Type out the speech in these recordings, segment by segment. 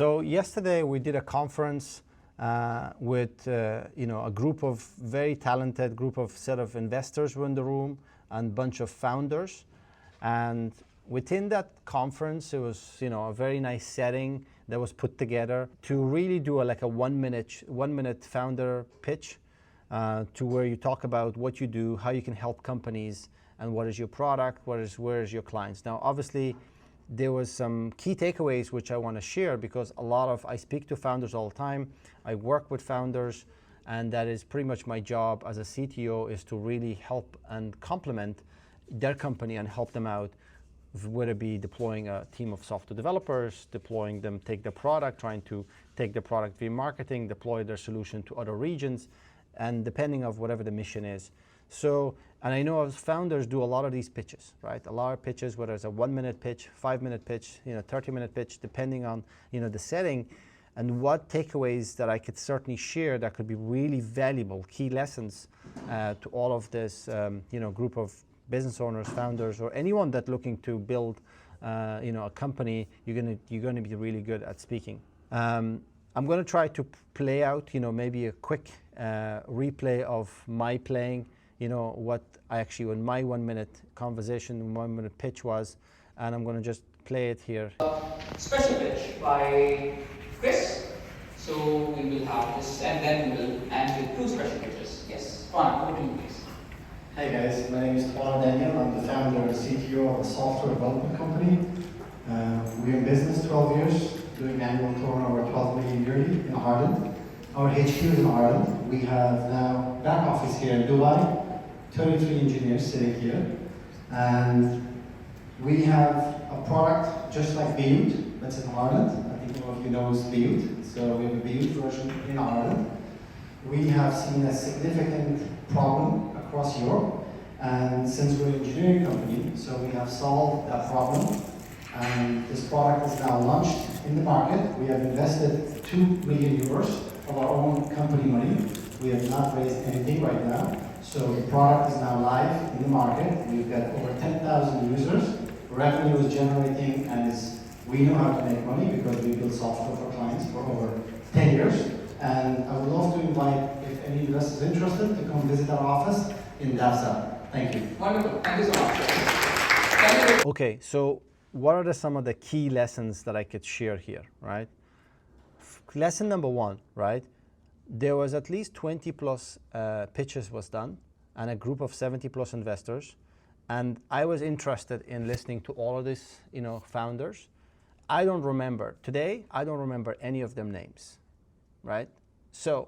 So yesterday we did a conference with a group of very talented group of set of investors were in the room and bunch of founders. And within that conference, it was a very nice setting that was put together to really do a 1 minute founder pitch to where you talk about what you do, how you can help companies, and what is your product, where is your clients. Now, obviously, there was some key takeaways which I want to share because I speak to founders all the time. I work with founders, and that is pretty much my job as a CTO, is to really help and complement their company and help them out, whether it be deploying a team of software developers, deploying them, take their product, trying to take their product via marketing, deploy their solution to other regions, and depending on whatever the mission is. So, and I know as founders do a lot of these pitches, right? A lot of pitches, whether it's a 1 minute pitch, 5 minute pitch, 30-minute pitch, depending on, the setting, and what takeaways that I could certainly share that could be really valuable, key lessons to all of this, group of business owners, founders, or anyone that's looking to build, a company. You're going to be really good at speaking. I'm going to try to play out, maybe a quick replay of my playing, what I actually, in my 1 minute conversation, 1 minute pitch was, and I'm going to just play it here. Special pitch by Chris. So we will have this, and then we will end with 2 special pitches. Yes, Juan, over to you, please. Hey guys, my name is Juan Daniel. I'm the founder and CTO of a software development company. We're in business 12 years, doing annual turnover 12 million yearly in Ireland. Our HQ is in Ireland. We have now back office here in Dubai, 33 engineers sitting here. And we have a product just like Beute, that's in Ireland. I think all of you know Beute. So we have a Beute version in Ireland. We have seen a significant problem across Europe, and since we're an engineering company, so we have solved that problem, and this product is now launched in the market. We have invested 2 million euros of our own company money. We have not raised anything right now, so the product is now live in the market. We've got over 10,000 users. Revenue is generating, and we know how to make money because we build software for clients for over 10 years. And I would love to invite, if any investors is interested, to come visit our office in Dafsa. Thank you. Wonderful. Thank you so much. Okay, so what are some of the key lessons that I could share here, right? Lesson number 1, right? There was at least 20 plus pitches was done, and a group of 70 plus investors. And I was interested in listening to all of these, founders. I don't remember any of them names, right? So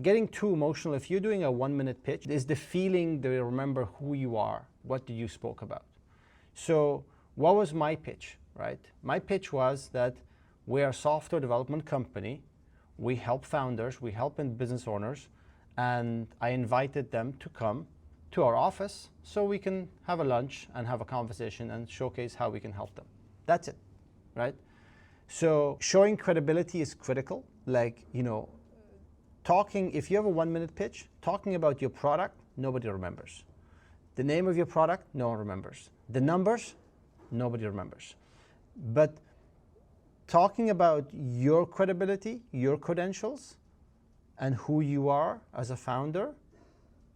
getting too emotional, if you're doing a 1 minute pitch, is the feeling that you remember who you are, what did you spoke about. So what was my pitch, right? My pitch was that we're a software development company. We help founders, we help business owners, and I invited them to come to our office so we can have a lunch and have a conversation and showcase how we can help them. That's it, right? So showing credibility is critical. If you have a 1 minute pitch, talking about your product, nobody remembers. The name of your product, no one remembers. The numbers, nobody remembers. But talking about your credibility, your credentials, and who you are as a founder,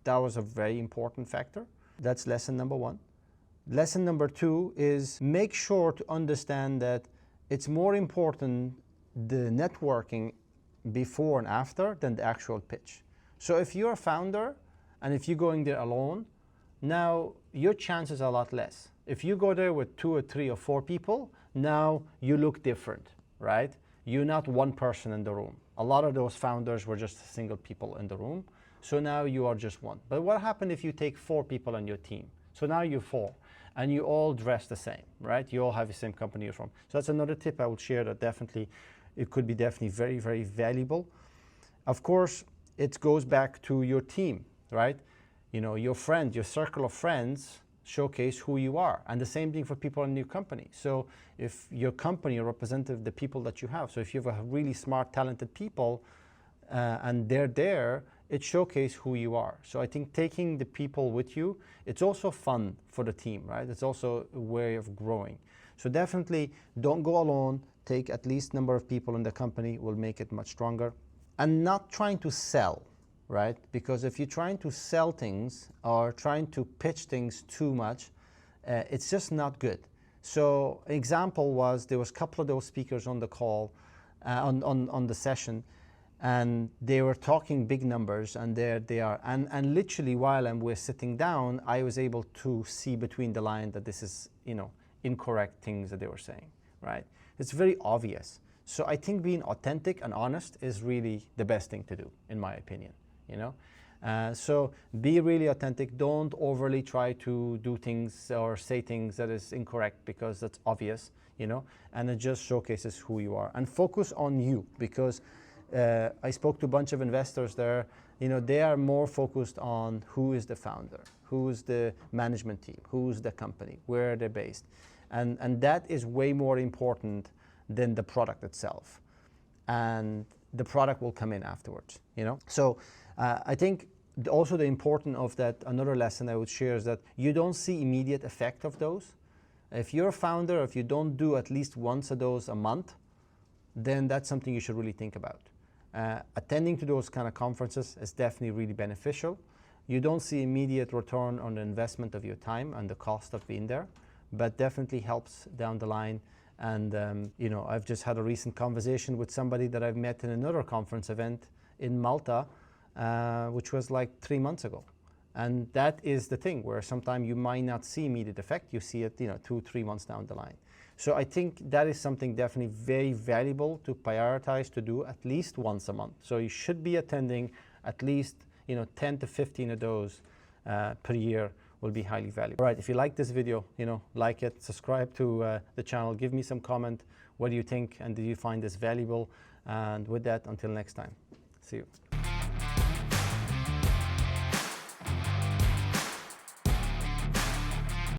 that was a very important factor. That's lesson number 1. Lesson number 2 is make sure to understand that it's more important the networking before and after than the actual pitch. So if you're a founder and if you're going there alone, now your chances are a lot less. If you go there with 2 or 3 or 4 people, now you look different, right? You're not one person in the room. A lot of those founders were just single people in the room. So now you are just one. But what happens if you take 4 people on your team? So now you're 4 and you all dress the same, right? You all have the same company you're from. So that's another tip I would share that it could be definitely very, very valuable. Of course, it goes back to your team, right? Your friends, your circle of friends showcase who you are. And the same thing for people in your company. So if your company represents the people that you have, so if you have a really smart, talented people and they're there, it showcases who you are. So I think taking the people with you, it's also fun for the team, right? It's also a way of growing. So definitely don't go alone. take at least number of people in the company will make it much stronger. And not trying to sell, right? Because if you're trying to sell things or trying to pitch things too much, it's just not good. So example was, there was a couple of those speakers on the call, on the session, and they were talking big numbers, and there they are. And literally while we're sitting down, I was able to see between the line that this is, incorrect things that they were saying, right? It's very obvious. So I think being authentic and honest is really the best thing to do, in my opinion, So be really authentic. Don't overly try to do things or say things that is incorrect, because that's obvious, and it just showcases who you are. And focus on you, because I spoke to a bunch of investors there. They are more focused on who is the founder, who is the management team, who's the company, where they're based. And that is way more important than the product itself. And the product will come in afterwards, So I think also the importance of that, another lesson I would share is that you don't see immediate effect of those. If you're a founder, if you don't do at least once of those a month, then that's something you should really think about. Attending to those kind of conferences is definitely really beneficial. You don't see immediate return on the investment of your time and the cost of being there, but definitely helps down the line. And I've just had a recent conversation with somebody that I've met in another conference event in Malta, which was like 3 months ago. And that is the thing, where sometimes you might not see immediate effect, you see it 2-3 months down the line. So I think that is something definitely very valuable to prioritize to do at least once a month. So you should be attending at least 10 to 15 of those per year will be highly valuable. All right, if you like this video, like it, subscribe to the channel, give me some comment. What do you think, and do you find this valuable? And with that, until next time, see you.